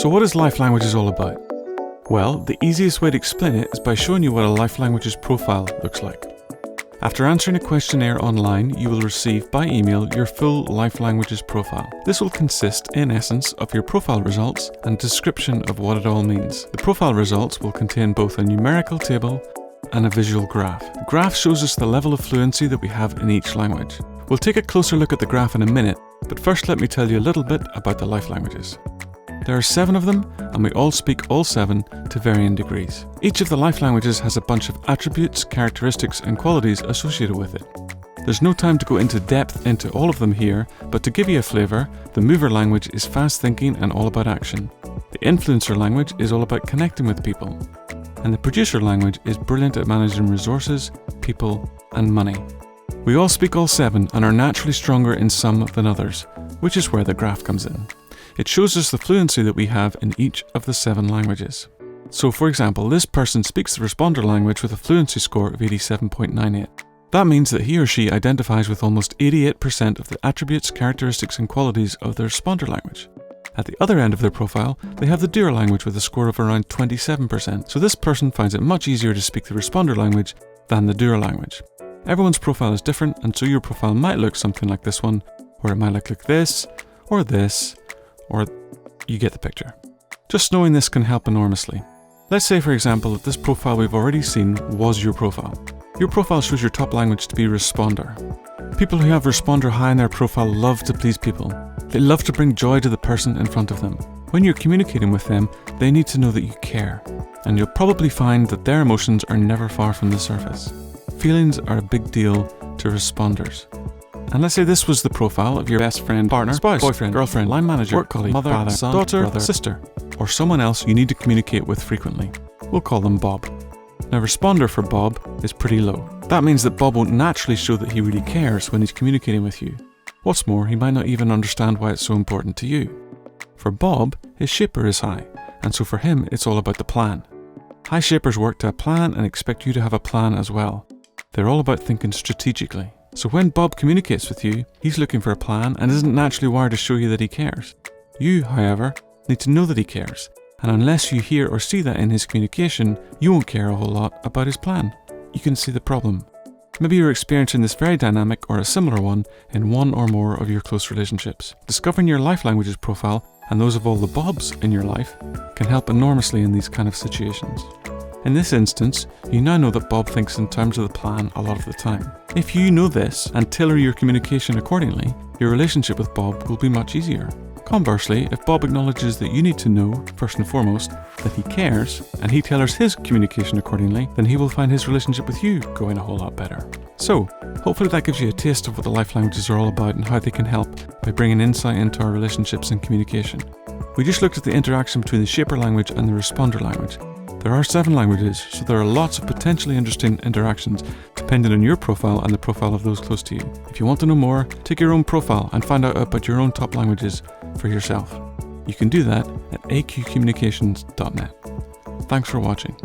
So what is Life Languages all about? Well, the easiest way to explain it is by showing you what a Life Languages profile looks like. After answering a questionnaire online, you will receive by email your full Life Languages profile. This will consist, in essence, of your profile results and description of what it all means. The profile results will contain both a numerical table and a visual graph. The graph shows us the level of fluency that we have in each language. We'll take a closer look at the graph in a minute, but first let me tell you a little bit about the Life Languages. There are 7 of them, and we all speak all 7 to varying degrees. Each of the Life Languages has a bunch of attributes, characteristics, and qualities associated with it. There's no time to go into depth into all of them here, but to give you a flavour, the Mover language is fast thinking and all about action. The Influencer language is all about connecting with people. And the Producer language is brilliant at managing resources, people, and money. We all speak all 7 and are naturally stronger in some than others, which is where the graph comes in. It shows us the fluency that we have in each of the 7 languages. So for example, this person speaks the Responder language with a fluency score of 87.98. That means that he or she identifies with almost 88% of the attributes, characteristics, and qualities of the Responder language. At the other end of their profile, they have the Doer language with a score of around 27%, so this person finds it much easier to speak the Responder language than the Doer language. Everyone's profile is different, and so your profile might look something like this one, or it might look like this, or you get the picture. Just knowing this can help enormously. Let's say, for example, that this profile we've already seen was your profile. Your profile shows your top language to be Responder. People who have Responder high in their profile love to please people. They love to bring joy to the person in front of them. When you're communicating with them, they need to know that you care, and you'll probably find that their emotions are never far from the surface. Feelings are a big deal to Responders. And let's say this was the profile of your best friend, partner, spouse, boyfriend, girlfriend, line manager, work colleague, mother, father, son, daughter, brother, sister, or someone else you need to communicate with frequently. We'll call them Bob. Now, Responder for Bob is pretty low. That means that Bob won't naturally show that he really cares when he's communicating with you. What's more, he might not even understand why it's so important to you. For Bob, his Shaper is high, and so for him, it's all about the plan. High Shapers work to a plan and expect you to have a plan as well. They're all about thinking strategically. So when Bob communicates with you, he's looking for a plan and isn't naturally wired to show you that he cares. You, however, need to know that he cares, and unless you hear or see that in his communication, you won't care a whole lot about his plan. You can see the problem. Maybe you're experiencing this very dynamic or a similar one in one or more of your close relationships. Discovering your Life Languages profile and those of all the Bobs in your life can help enormously in these kind of situations. In this instance, you now know that Bob thinks in terms of the plan a lot of the time. If you know this and tailor your communication accordingly, your relationship with Bob will be much easier. Conversely, if Bob acknowledges that you need to know, first and foremost, that he cares, and he tailors his communication accordingly, then he will find his relationship with you going a whole lot better. So, hopefully that gives you a taste of what the Life Languages are all about and how they can help by bringing insight into our relationships and communication. We just looked at the interaction between the Shaper language and the Responder language. There are 7 languages, so there are lots of potentially interesting interactions depending on your profile and the profile of those close to you. If you want to know more, take your own profile and find out about your own top languages for yourself. You can do that at aqcommunications.net. Thanks for watching.